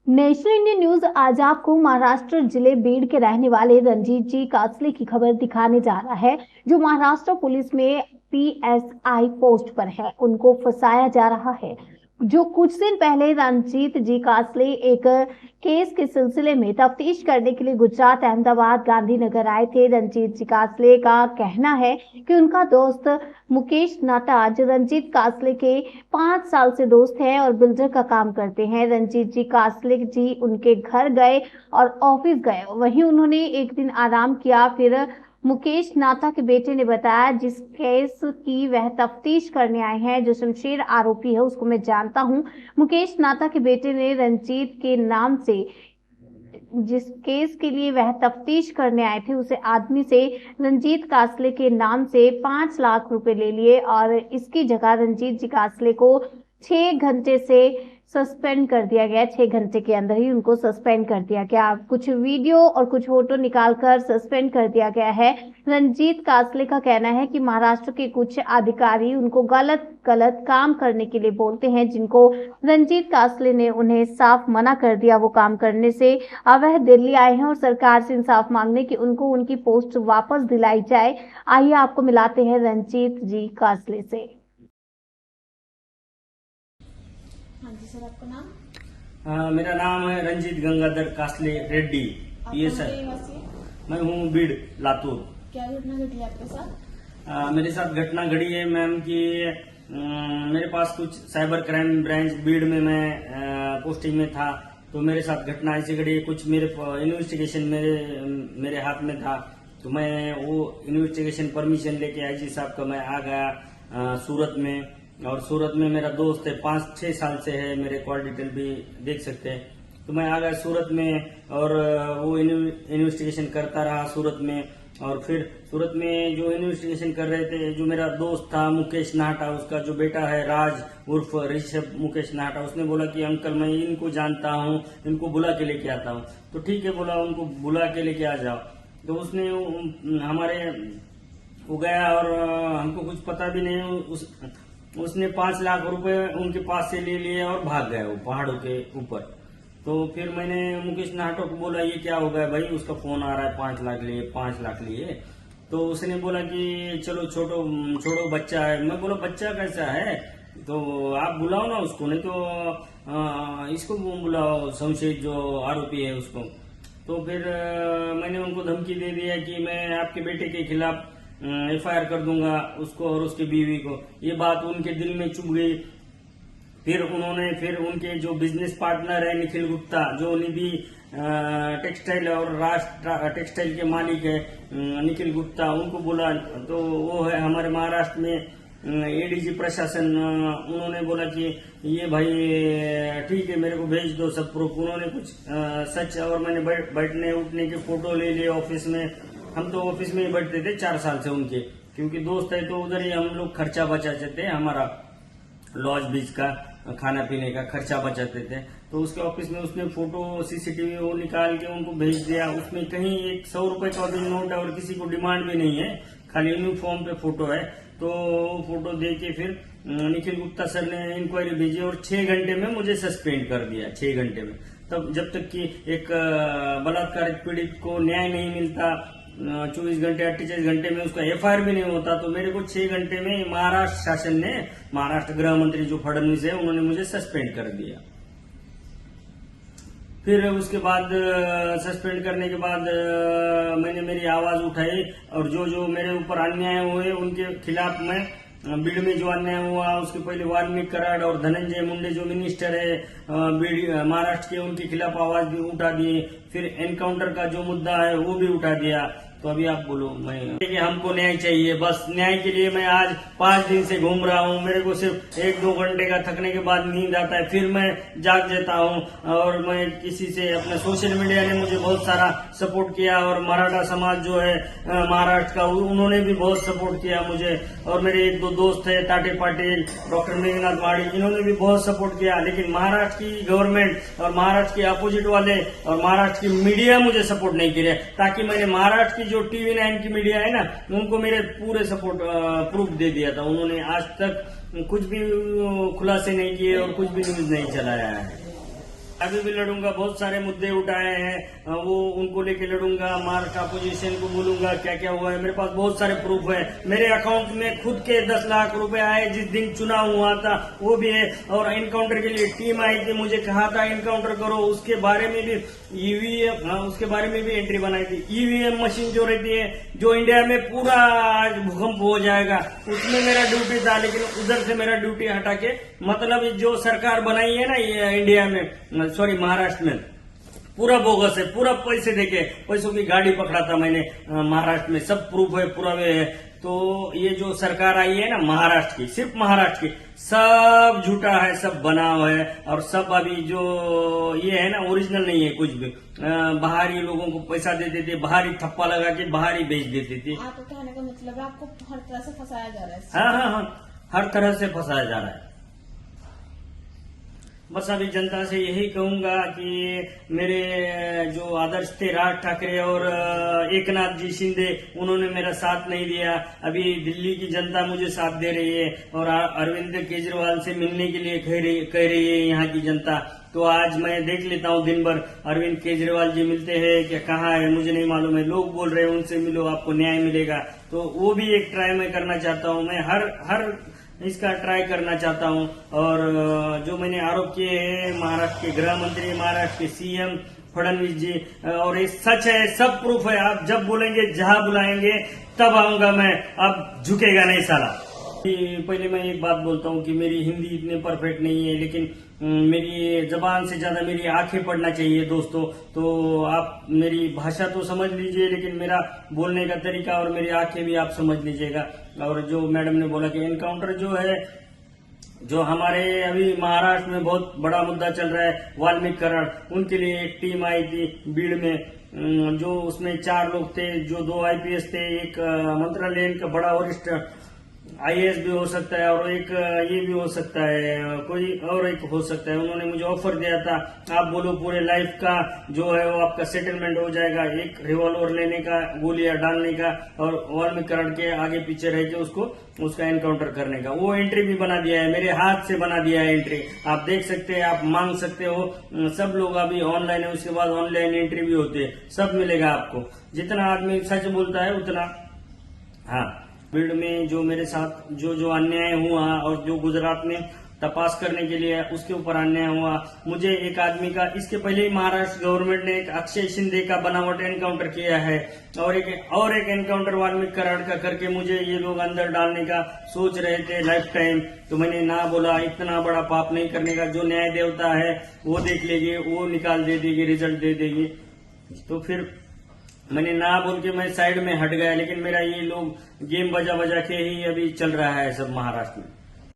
National India news आज आपको महाराष्ट्र जिले बीड़ के रहने वाले रंजीत जी कासले की खबर दिखाने जा रहा है, जो महाराष्ट्र पुलिस में पीएसआई पोस्ट पर है। उनको फंसाया जा रहा है। जो कुछ दिन पहले रंजीत जी कासले एक केस के सिलसिले में तफ्तीश करने के लिए गुजरात, अहमदाबाद, गांधीनगर आए थे। रंजीत जी कासले का कहना है कि उनका दोस्त मुकेश नाटाज रंजीत कासले के 5 साल से दोस्त हैं और बिल्डर का काम करते हैं। रंजीत जी कासले जी उनके घर गए और ऑफिस गए। वहीं उन्होंने एक दिन आराम किया। फिर मुकेश नाथा के बेटे ने बताया, जिस केस की वह तफ्तीश करने आए हैं, जो शमशेर आरोपी है उसको मैं जानता हूं। मुकेश नाथा के बेटे ने रंजीत के नाम से, जिस केस के लिए वह तफ्तीश करने आए थे, उसे आदमी से रंजीत कासले के नाम से 5 लाख रुपए ले लिए और इसकी जगह रंजीत जी कासले को 6 घंटे से सस्पेंड कर दिया गया। 6 घंटे के अंदर ही उनको सस्पेंड कर दिया गया। कुछ वीडियो और कुछ फोटो निकालकर सस्पेंड कर दिया गया है। रंजीत कासले का कहना है कि महाराष्ट्र के कुछ अधिकारी उनको गलत काम करने के लिए बोलते हैं, जिनको रंजीत कासले ने उन्हें साफ मना कर दिया वो काम करने से। अब वह दिल्ली आए हैं और सरकार से इंसाफ मांगने की उनको उनकी पोस्ट वापस दिलाई जाए। आइए आपको मिलाते हैं रंजीत जी कासले से। हाँ जी सर, आपका नाम? मेरा नाम है रंजीत गंगाधर कासले रेड्डी। आप ये कहाँ सर, के निवासी हैं? मैं हूँ बीड़ लातूर। क्या घटना घटी आपके साथ? मेरे साथ घटना घड़ी है मैम कि मेरे पास कुछ साइबर क्राइम ब्रांच बीड़ में मैं पोस्टिंग में था, तो मेरे साथ घटना ऐसी घड़ी है। कुछ मेरे इन्वेस्टिगेशन मेरे हाथ में था, तो मैं वो इन्वेस्टिगेशन परमिशन लेके आईजी साहब का मैं आ गया सूरत में। और सूरत में मेरा दोस्त है, 5-6 साल से है, मेरे कॉल डिटेल भी देख सकते हैं। तो मैं आ गया सूरत में और वो इन्वेस्टिगेशन करता रहा सूरत में। और फिर सूरत में जो इन्वेस्टिगेशन कर रहे थे, जो मेरा दोस्त था मुकेश नाटा, उसका जो बेटा है राज उर्फ ऋषभ मुकेश नाटा, उसने बोला कि अंकल मैं इनको जानता हूँ, इनको बुला के लेके आता हूँ। तो ठीक है बोला, उनको बुला के लेके आ जाओ। तो उसने हमारे वो गया और हमको कुछ पता भी नहीं, उसने 5 लाख रुपए उनके पास से ले लिए और भाग गया वो पहाड़ों के ऊपर। तो फिर मैंने मुकेश नाटो को बोला ये क्या हो गया भाई, उसका फोन आ रहा है 5 लाख लिए 5 लाख लिए। तो उसने बोला कि चलो छोड़ो बच्चा है। मैं बोला बच्चा कैसा है, तो आप बुलाओ ना उसको, नहीं तो इसको बुलाओ शमशेर जो आरोपी है उसको। तो फिर मैंने उनको धमकी दे दिया कि मैं आपके बेटे के खिलाफ FIR कर दूंगा उसको और उसकी बीवी को। ये बात उनके दिल में चुभ गई। फिर उनके जो बिजनेस पार्टनर है निखिल गुप्ता, जो निधि टेक्सटाइल और राष्ट्र टेक्सटाइल के मालिक है निखिल गुप्ता, उनको बोला। तो वो है हमारे महाराष्ट्र में ADG प्रशासन। उन्होंने बोला कि ये भाई ठीक है मेरे को भेज दो सब प्रूफ। उन्होंने कुछ सच और मैंने बैठने उठने के फोटो ले लिए ऑफिस में। हम तो ऑफिस में ही बैठते थे 4 साल से उनके, क्योंकि दोस्त है तो उधर ही हम लोग खर्चा बचाते थे, हमारा लॉज बीच का खाना पीने का खर्चा बचाते थे। तो उसके ऑफिस में उसने फोटो CCTV वो निकाल के उनको भेज दिया। उसमें कहीं एक 100 रुपए का भी नोट है और किसी को डिमांड भी नहीं है, खाली यूनिफॉर्म पे फोटो है। तो फोटो दे के फिर निखिल गुप्ता सर ने इंक्वायरी भेजी और 6 घंटे में मुझे सस्पेंड कर दिया। 6 घंटे में, तब जब तक कि एक बलात्कारित पीड़ित को न्याय नहीं मिलता 24 घंटे 48 घंटे में उसका FIR भी नहीं होता, तो मेरे को 6 घंटे में महाराष्ट्र शासन ने, महाराष्ट्र गृह मंत्री जो फडणवीस है, उन्होंने मुझे सस्पेंड कर दिया। फिर उसके बाद सस्पेंड करने के बाद मैंने मेरी आवाज उठाई और जो मेरे ऊपर अन्याय हुए उनके खिलाफ मैं बीड़ में जो अन्याय हुआ, उसके पहले वाल्मीकि कराड़ और धनंजय मुंडे जो मिनिस्टर है महाराष्ट्र के, उनके खिलाफ आवाज भी उठा दी। फिर एनकाउंटर का जो मुद्दा है वो भी उठा दिया। तो अभी आप बोलो, मैं कि हमको न्याय चाहिए, बस न्याय के लिए मैं आज 5 दिन से घूम रहा हूँ। मेरे को सिर्फ 1-2 घंटे का थकने के बाद नींद आता है, फिर मैं जाग जाता हूँ। और मैं किसी से अपने सोशल मीडिया ने मुझे बहुत सारा सपोर्ट किया और मराठा समाज जो है महाराष्ट्र का, उन्होंने भी बहुत सपोर्ट किया मुझे। और मेरे 1-2 दोस्त है ताटे पाटिल, डॉक्टर मेघनाथ माड़ी, इन्होंने भी बहुत सपोर्ट किया। लेकिन महाराष्ट्र की गवर्नमेंट और महाराष्ट्र के अपोजिट वाले और महाराष्ट्र की मीडिया मुझे सपोर्ट नहीं करे, ताकि मैंने महाराष्ट्र की जो TV9 की मीडिया है ना, उनको मेरे पूरे सपोर्ट प्रूफ दे दिया था। उन्होंने आज तक कुछ भी खुलासे नहीं किए और कुछ भी न्यूज नहीं चलाया है। अभी भी लड़ूंगा, बहुत सारे मुद्दे उठाए हैं, वो उनको लेके लड़ूंगा, महाराष्ट्र अपोजिशन को बोलूंगा क्या क्या हुआ है। मेरे पास बहुत सारे प्रूफ है, मेरे अकाउंट में खुद के 10 लाख रुपए आए जिस दिन चुनाव हुआ था, वो भी है। और एनकाउंटर के लिए टीम आई थी, मुझे कहा था एनकाउंटर करो, उसके बारे में भी ईवीएम, उसके बारे में भी एंट्री बनाई थी। ईवीएम मशीन जो रहती है, जो इंडिया में पूरा आज भूकंप हो जाएगा, उसमें मेरा ड्यूटी था, लेकिन उधर से मेरा ड्यूटी हटा के, मतलब जो सरकार बनाई है ना ये इंडिया में, सॉरी महाराष्ट्र में, पूरा बोगस है, पूरा पैसे देके पैसों की गाड़ी पकड़ा था मैंने महाराष्ट्र में, सब प्रूफ है, पुरावे है। तो ये जो सरकार आई है ना महाराष्ट्र की, सिर्फ महाराष्ट्र की, सब झूठा है, सब बनाव है, और सब अभी जो ये है ना ओरिजिनल नहीं है कुछ भी। बाहरी लोगों को पैसा देते थे, बाहरी थप्पा लगा के बाहरी बेच देते थे। आपको कहने का मतलब है आपको हर तरह से फंसाया जा रहा है। हाँ, हर तरह से फंसाया जा रहा है। बस अभी जनता से यही कहूंगा कि मेरे जो आदर्श थे राज ठाकरे और एकनाथ जी शिंदे, उन्होंने मेरा साथ नहीं दिया। अभी दिल्ली की जनता मुझे साथ दे रही है और अरविंद केजरीवाल से मिलने के लिए कह रही है यहाँ की जनता। तो आज मैं देख लेता हूँ दिन भर अरविंद केजरीवाल जी मिलते हैं कि कहाँ है मुझे नहीं मालूम है, लोग बोल रहे हैं उनसे मिलो आपको न्याय मिलेगा। तो वो भी एक ट्राई मैं करना चाहता हूँ, मैं हर इसका ट्राई करना चाहता हूं। और जो मैंने आरोप किए हैं महाराष्ट्र के गृह मंत्री, महाराष्ट्र के सीएम फडणवीस जी, और ये सच है, सब प्रूफ है। आप जब बोलेंगे, जहां बुलाएंगे तब आऊंगा मैं, अब झुकेगा नहीं साला। पहले मैं एक बात बोलता हूं कि मेरी हिंदी इतनी परफेक्ट नहीं है, लेकिन मेरी जबान से ज्यादा मेरी आंखें पढ़ना चाहिए दोस्तों। तो आप मेरी भाषा तो समझ लीजिए, लेकिन मेरा बोलने का तरीका और मेरी आंखें भी आप समझ लीजिएगा। और जो मैडम ने बोला कि एनकाउंटर जो है, जो हमारे अभी महाराष्ट्र में बहुत बड़ा मुद्दा चल रहा है, वाल्मीकिकरण, उनके लिए एक टीम आई थी बीड़ में, जो उसमें 4 लोग थे, जो 2 आईपीएस थे, एक मंत्रालय का बड़ा वरिष्ठ आईएएस भी हो सकता है, और एक ये भी हो सकता है, कोई और एक हो सकता है। उन्होंने मुझे ऑफर दिया था, आप बोलो पूरे लाइफ का जो है वो आपका सेटलमेंट हो जाएगा, एक रिवॉल्वर लेने का, गोलियां डालने का, और वाल्मीकिकरण के आगे पीछे रह के उसका एनकाउंटर करने का। वो एंट्री भी बना दिया है, मेरे हाथ से बना दिया है एंट्री। आप देख सकते हैं, आप मांग सकते हो, सब लोग अभी ऑनलाइन है, उसके बाद ऑनलाइन एंट्री भी होती है, सब मिलेगा आपको। जितना आदमी सच बोलता है उतना। हाँ, बीड़ में जो मेरे साथ जो अन्याय हुआ, और जो गुजरात में तपास करने के लिए उसके ऊपर अन्याय हुआ, मुझे एक आदमी का, इसके पहले ही महाराष्ट्र गवर्नमेंट ने एक अक्षय शिंदे का बनावट एनकाउंटर किया है, और एक एनकाउंटर वाल्मीकिकरण का करके मुझे ये लोग अंदर डालने का सोच रहे थे लाइफ टाइम। तो मैंने ना बोला, इतना बड़ा पाप नहीं करने का, जो न्याय देवता है वो देख लेगी, वो निकाल दे देगी, रिजल्ट दे देगी। तो फिर मैंने ना बोल के मैं साइड में हट गया, लेकिन मेरा ये लोग गेम बजा के ही अभी चल रहा है सब महाराष्ट्र में।